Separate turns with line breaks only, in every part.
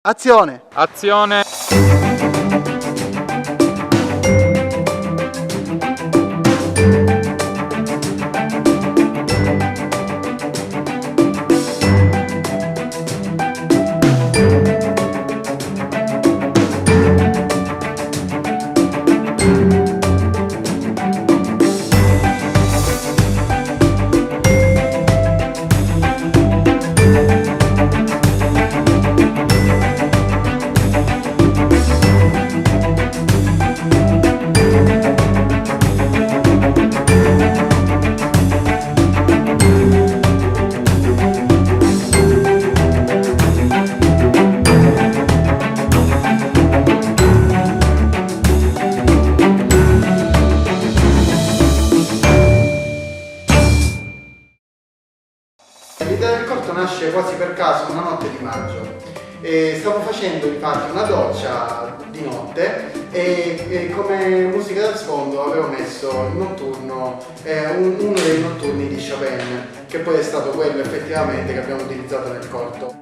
Azione!
Azione!
L'idea del corto nasce quasi per caso una notte di maggio. Stavo facendo infatti una doccia di notte e come musica da sfondo avevo messo il notturno, uno dei notturni di Chopin, che poi è stato quello effettivamente che abbiamo utilizzato nel corto.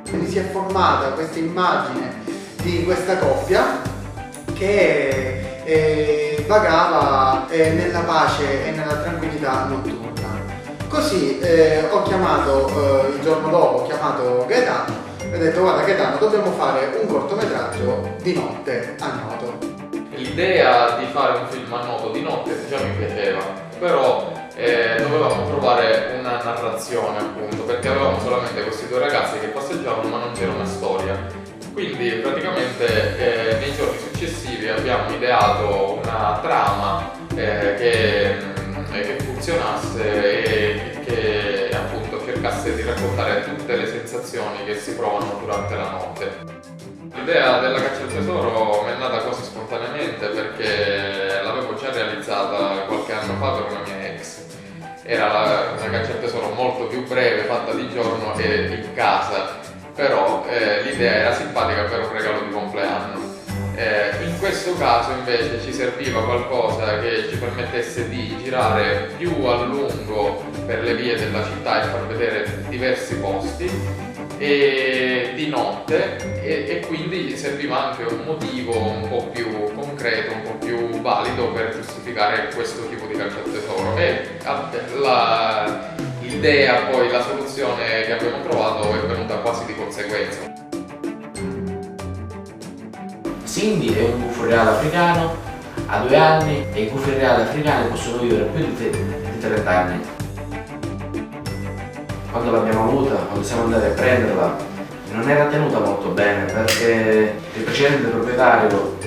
Quindi si è formata questa immagine di questa coppia che vagava nella pace e nella tranquillità notturna. Così ho chiamato, il giorno dopo ho chiamato Gaetano e ho detto: guarda Gaetano, dobbiamo fare un cortometraggio di notte a Noto.
L'idea di fare un film a Noto di notte già mi piaceva, però dovevamo trovare una narrazione, appunto, perché avevamo solamente questi due ragazzi che passeggiavano ma non c'era una storia. Quindi praticamente nei giorni successivi abbiamo ideato una trama che funzionasse e che appunto cercasse di raccontare tutte le sensazioni che si provano durante la notte. L'idea della caccia al tesoro mi è nata quasi spontaneamente perché l'avevo già realizzata qualche anno fa per una mia ex. Era una caccia al tesoro molto più breve, fatta di giorno che in casa, però l'idea era simpatica per un regalo di compleanno. In questo caso invece ci serviva qualcosa che ci permettesse di girare più a lungo per le vie della città e far vedere diversi posti e di notte e quindi serviva anche un motivo un po' più concreto, un po' più valido per giustificare questo tipo di caccia al tesoro e l'idea, poi la soluzione che abbiamo trovato è venuta quasi di conseguenza.
Cindy è un gufo reale africano, ha 2 anni e i gufi reali africani possono vivere più di 30 anni. Quando l'abbiamo avuta, quando siamo andati a prenderla, non era tenuta molto bene perché il precedente proprietario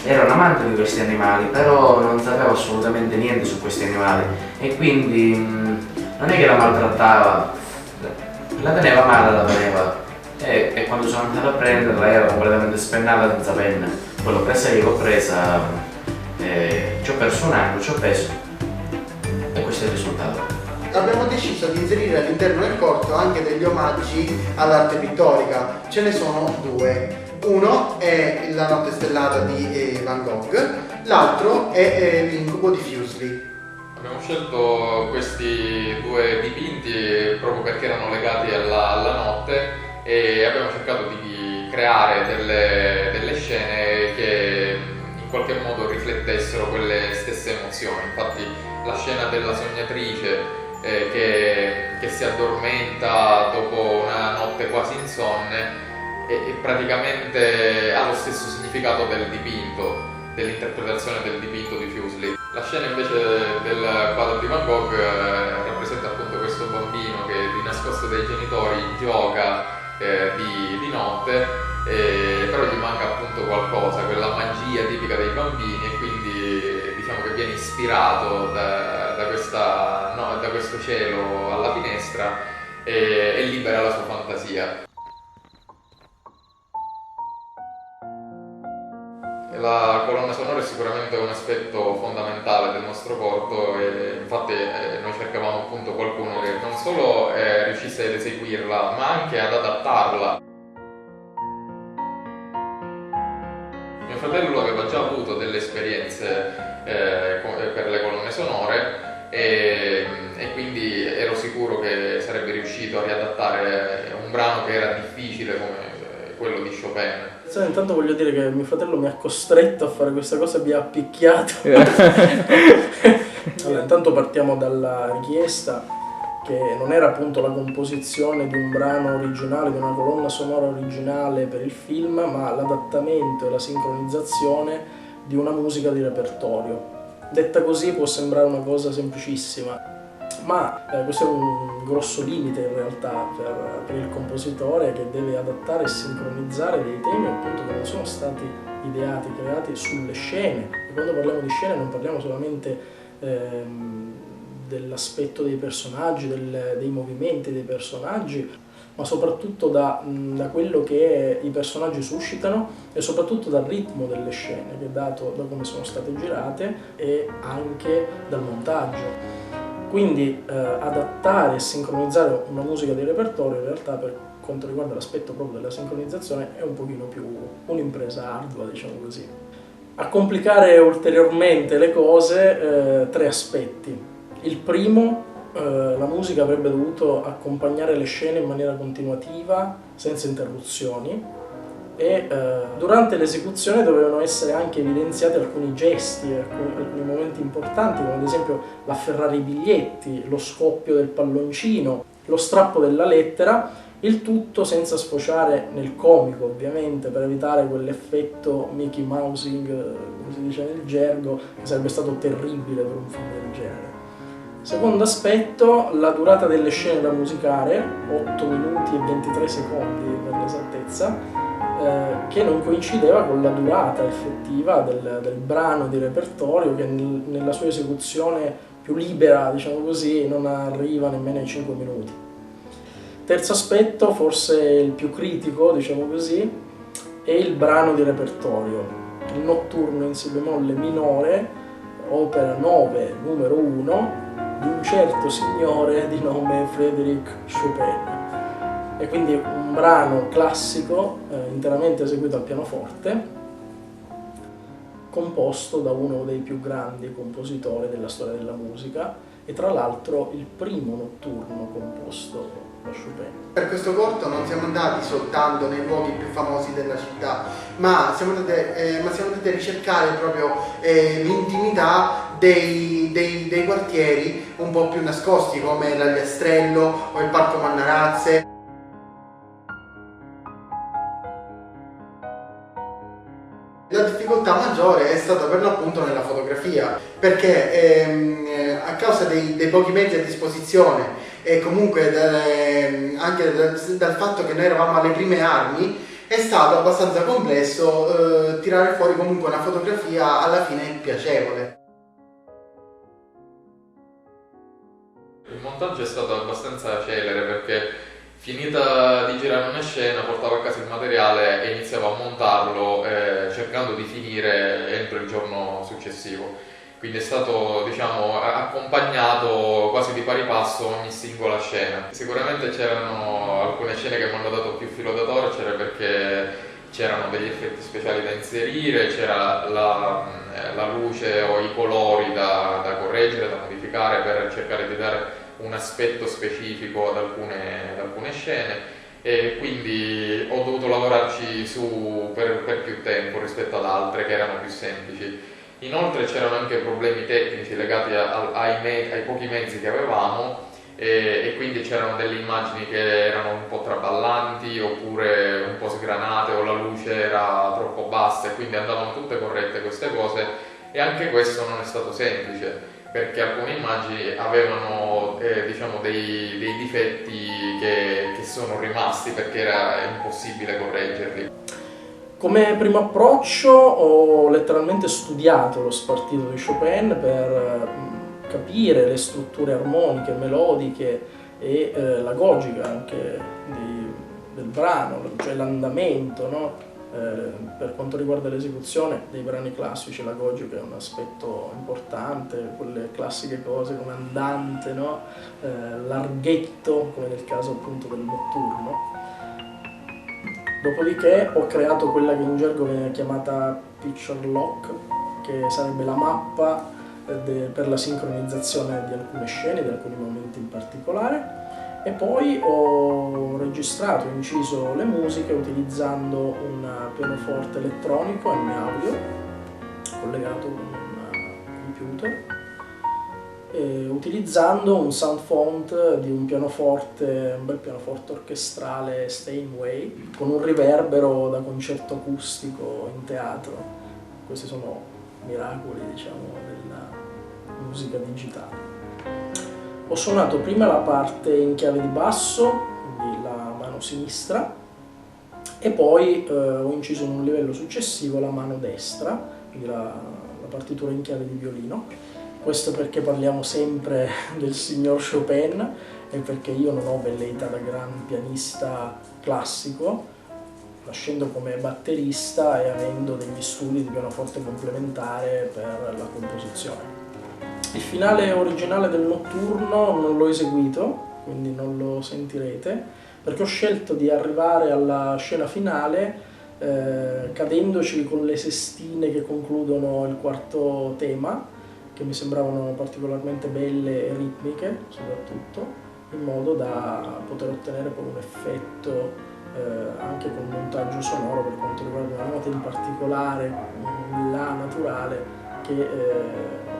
era un amante di questi animali, però non sapeva assolutamente niente su questi animali e quindi non è che la maltrattava, la teneva male, la teneva. E quando sono andato a prenderla era completamente spennata, senza penna. Poi l'ho presa io, ci ho perso un anno, ci ho preso e questo è il risultato.
Abbiamo deciso di inserire all'interno del corto anche degli omaggi all'arte pittorica. Ce ne sono 2. Uno è La notte stellata di Van Gogh, l'altro è L'incubo di Fuseli.
Abbiamo scelto questi 2 dipinti proprio perché erano legati alla notte e abbiamo cercato di creare delle scene che in qualche modo riflettessero quelle stesse emozioni. Infatti la scena della sognatrice che si addormenta dopo una notte quasi insonne e praticamente ha lo stesso significato del dipinto, dell'interpretazione del dipinto di Fuseli. La scena invece del quadro di Van Gogh rappresenta appunto questo bambino che di nascosto dai genitori gioca di notte, però gli manca appunto qualcosa, quella magia tipica dei bambini e quindi diciamo che viene ispirato da questo cielo alla finestra e libera la sua fantasia. La colonna sonora è sicuramente un aspetto fondamentale del nostro corto e infatti noi cercavamo appunto qualcuno che non solo riuscisse ad eseguirla ma anche ad adattarla. Mio fratello aveva già avuto delle esperienze per le colonne sonore e quindi ero sicuro che sarebbe riuscito a riadattare un brano che era difficile come Chopin.
Intanto voglio dire che mio fratello mi ha costretto a fare questa cosa, mi ha picchiato. Allora, intanto partiamo dalla richiesta, che non era appunto la composizione di un brano originale, di una colonna sonora originale per il film, ma l'adattamento e la sincronizzazione di una musica di repertorio. Detta così può sembrare una cosa semplicissima, ma questo è un grosso limite in realtà per il compositore, che deve adattare e sincronizzare dei temi appunto che non sono stati ideati, creati sulle scene. E quando parliamo di scene non parliamo solamente dell'aspetto dei personaggi, dei movimenti dei personaggi, ma soprattutto da quello che i personaggi suscitano e soprattutto dal ritmo delle scene, che è dato da come sono state girate e anche dal montaggio. Quindi adattare e sincronizzare una musica di repertorio in realtà, per quanto riguarda l'aspetto proprio della sincronizzazione, è un pochino più un'impresa ardua, diciamo così. A complicare ulteriormente le cose, 3 aspetti. Il primo, la musica avrebbe dovuto accompagnare le scene in maniera continuativa, senza interruzioni, e durante l'esecuzione dovevano essere anche evidenziati alcuni gesti, alcuni momenti importanti, come ad esempio l'afferrare i biglietti, lo scoppio del palloncino, lo strappo della lettera, il tutto senza sfociare nel comico, ovviamente, per evitare quell'effetto Mickey Mousing, come si dice nel gergo, che sarebbe stato terribile per un film del genere. Secondo aspetto, la durata delle scene da musicare, 8 minuti e 23 secondi per l'esattezza, che non coincideva con la durata effettiva del brano di repertorio, che nella sua esecuzione più libera, diciamo così, non arriva nemmeno ai 5 minuti. Terzo aspetto, forse il più critico, diciamo così, è il brano di repertorio, il notturno in si bemolle minore, opera 9, numero 1, di un certo signore di nome Frédéric Chopin. E quindi un brano classico, interamente eseguito al pianoforte, composto da uno dei più grandi compositori della storia della musica, e tra l'altro il primo notturno composto da Chopin.
Per questo corto non siamo andati soltanto nei luoghi più famosi della città, ma siamo andati a ricercare proprio l'intimità dei quartieri un po' più nascosti, come l'Agliastrello o il Parco Mannarazze. La difficoltà maggiore è stata per l'appunto nella fotografia, perché a causa dei pochi mezzi a disposizione e comunque anche dal fatto che noi eravamo alle prime armi, è stato abbastanza complesso tirare fuori comunque una fotografia alla fine piacevole.
Il montaggio è stato abbastanza celere, perché finita di girare una scena portavo a casa il materiale e iniziavo a montarlo cercando di finire entro il giorno successivo. Quindi è stato, diciamo, accompagnato quasi di pari passo ogni singola scena. Sicuramente c'erano alcune scene che mi hanno dato più filo da torcere, perché c'erano degli effetti speciali da inserire, c'era la luce o i colori da correggere, da modificare per cercare di dare un aspetto specifico ad alcune scene, e quindi ho dovuto lavorarci su per più tempo rispetto ad altre che erano più semplici. Inoltre c'erano anche problemi tecnici legati ai pochi mezzi che avevamo, e quindi c'erano delle immagini che erano un po' traballanti oppure un po' sgranate, o la luce era troppo bassa, e quindi andavano tutte corrette queste cose, e anche questo non è stato semplice, perché alcune immagini avevano diciamo dei difetti che sono rimasti perché era impossibile correggerli.
Come primo approccio ho letteralmente studiato lo spartito di Chopin per capire le strutture armoniche, melodiche e l'agogica anche del brano, cioè l'andamento, no? Per quanto riguarda l'esecuzione dei brani classici, l'agogica è un aspetto importante, quelle classiche cose come andante, no? Larghetto, come nel caso appunto del notturno. Dopodiché ho creato quella che in gergo viene chiamata picture lock, che sarebbe la mappa per la sincronizzazione di alcune scene, di alcuni momenti in particolare, E poi ho registrato, inciso le musiche utilizzando un pianoforte elettronico M-Audio collegato con un computer, utilizzando un sound font di un bel pianoforte orchestrale Steinway con un riverbero da concerto acustico in teatro. Questi sono miracoli, diciamo, della musica digitale. Ho suonato prima la parte in chiave di basso, quindi la mano sinistra, e poi ho inciso in un livello successivo la mano destra, quindi la partitura in chiave di violino. Questo perché parliamo sempre del signor Chopin e perché io non ho velleità da gran pianista classico, nascendo come batterista e avendo degli studi di pianoforte complementare per la composizione. Il finale originale del notturno non l'ho eseguito, quindi non lo sentirete, perché ho scelto di arrivare alla scena finale cadendoci con le sestine che concludono il quarto tema, che mi sembravano particolarmente belle e ritmiche soprattutto, in modo da poter ottenere poi un effetto anche con montaggio sonoro per quanto riguarda una nota in particolare, la naturale, che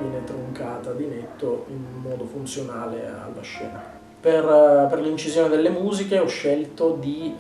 viene troncata di netto in modo funzionale alla scena. Per l'incisione delle musiche ho scelto di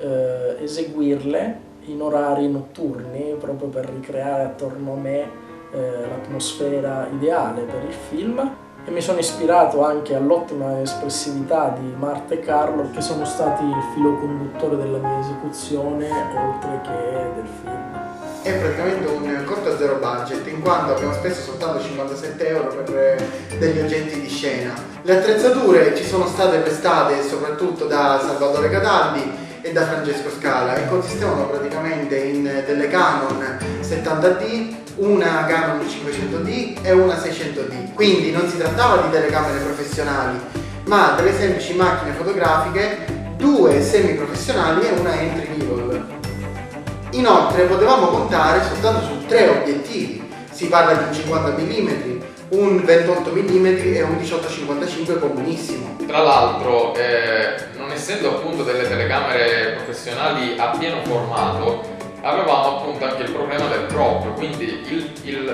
eseguirle in orari notturni, proprio per ricreare attorno a me l'atmosfera ideale per il film, e mi sono ispirato anche all'ottima espressività di Marta e Carlo, che sono stati il filo conduttore della mia esecuzione oltre che del film.
È praticamente un corto a zero budget, in quanto abbiamo speso soltanto 57 euro per degli oggetti di scena. Le attrezzature ci sono state prestate soprattutto da Salvatore Cataldi e da Francesco Scala e consistevano praticamente in delle Canon 70D, una Canon 500D e una 600D. Quindi non si trattava di telecamere professionali, ma delle semplici macchine fotografiche, 2 semi-professionali e una entry level. Inoltre potevamo contare soltanto su 3 obiettivi, si parla di un 50 mm, un 28 mm e un 18-55 comunissimo.
Tra l'altro, non essendo appunto delle telecamere professionali a pieno formato, avevamo appunto anche il problema del crop, quindi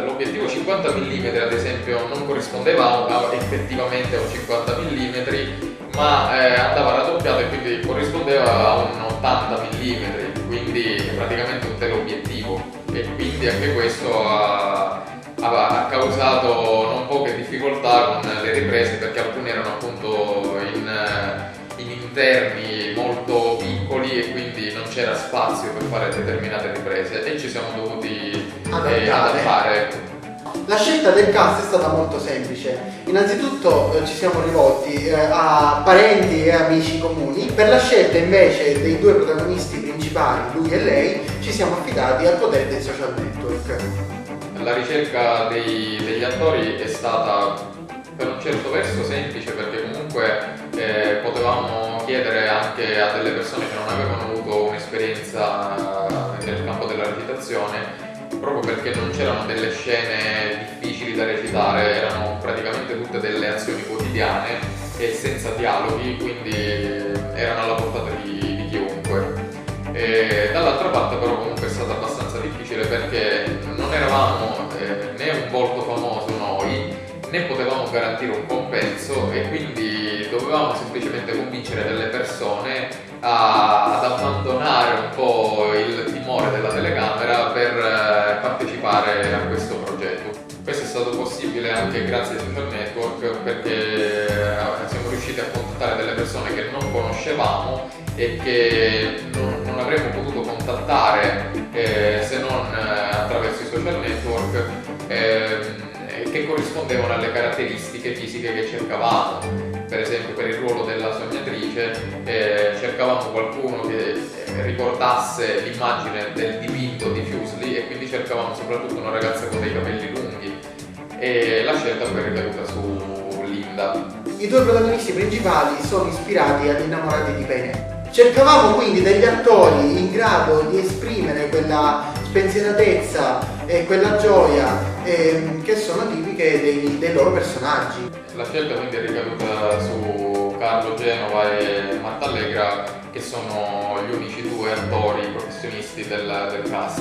l'obiettivo 50 mm ad esempio non corrispondeva effettivamente a un 50 mm, ma andava raddoppiato e quindi corrispondeva a un 80 mm, quindi praticamente un teleobiettivo, e quindi anche questo ha causato non poche difficoltà con le riprese, perché alcuni erano appunto in interni molto piccoli e quindi non c'era spazio per fare determinate riprese e ci siamo dovuti adattare.
La scelta del cast è stata molto semplice. Innanzitutto ci siamo rivolti a parenti e amici comuni. Per la scelta invece dei 2 protagonisti principali, lui e lei, ci siamo affidati al potere dei social network.
La ricerca degli attori è stata per un certo verso semplice, perché comunque potevamo chiedere anche a delle persone che non avevano avuto un'esperienza nel campo della recitazione, proprio perché non c'erano delle scene difficili da recitare, erano praticamente tutte delle azioni quotidiane e senza dialoghi, quindi erano alla portata di chiunque. E dall'altra parte però comunque è stata abbastanza difficile, perché non eravamo né un volto famoso noi, né potevamo garantire un compenso, e quindi dovevamo semplicemente convincere delle persone ad abbandonare un po' il timore della telecamera per partecipare a questo progetto. Questo è stato possibile anche grazie ai social network, perché siamo riusciti a contattare delle persone che non conoscevamo e che non avremmo potuto contattare se non attraverso i social network, che corrispondevano alle caratteristiche fisiche che cercavamo. Per esempio, per il ruolo della sognatrice cercavamo qualcuno che ricordasse l'immagine del dipinto di Fuseli, e quindi cercavamo soprattutto una ragazza con dei capelli lunghi, e la scelta poi è ricaduta su Linda.
I 2 protagonisti principali sono ispirati agli innamorati di Pene. Cercavamo quindi degli attori in grado di esprimere quella spensieratezza e quella gioia che sono tipiche dei loro personaggi.
La scelta quindi è ricaduta su Carlo Genova e Allegra, che sono gli unici due attori professionisti del cast.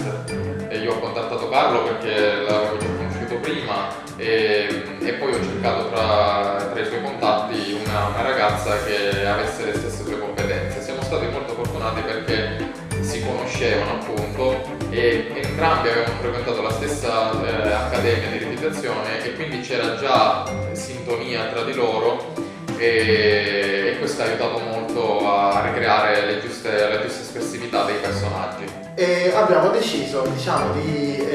E io ho contattato Carlo perché l'avevo già conosciuto prima e poi ho cercato tra i suoi contatti una ragazza che avesse le stesse sue competenze. Siamo stati molto fortunati perché si conoscevano appunto e entrambi avevano frequentato la stessa accademia di recitazione e quindi c'era già sintonia tra di loro e questo ha aiutato molto a ricreare la giusta espressività dei personaggi.
E abbiamo deciso, diciamo, di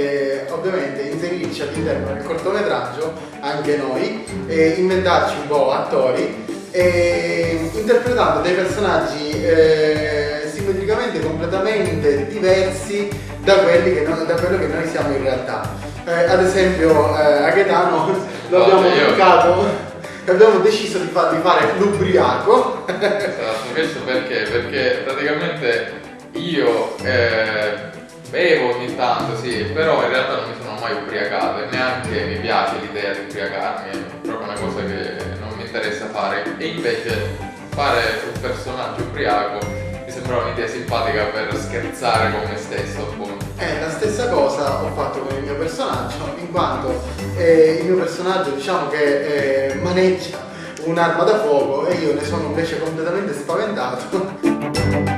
ovviamente inserirci all'interno del cortometraggio anche noi, inventarci un po' attori, interpretando dei personaggi simmetricamente completamente diversi da quello che noi siamo in realtà. Ad esempio a Gaetano lo abbiamo truccato. Abbiamo deciso di fargli fare l'ubriaco.
Esatto, questo perché praticamente io bevo ogni tanto, sì, però in realtà non mi sono mai ubriacato e neanche mi piace l'idea di ubriacarmi, è proprio una cosa che non mi interessa fare. E invece fare un personaggio ubriaco mi sembrava un'idea simpatica per scherzare con me stesso, appunto.
La stessa cosa ho fatto con il mio personaggio, in quanto il mio personaggio diciamo che maneggia un'arma da fuoco e io ne sono invece completamente spaventato.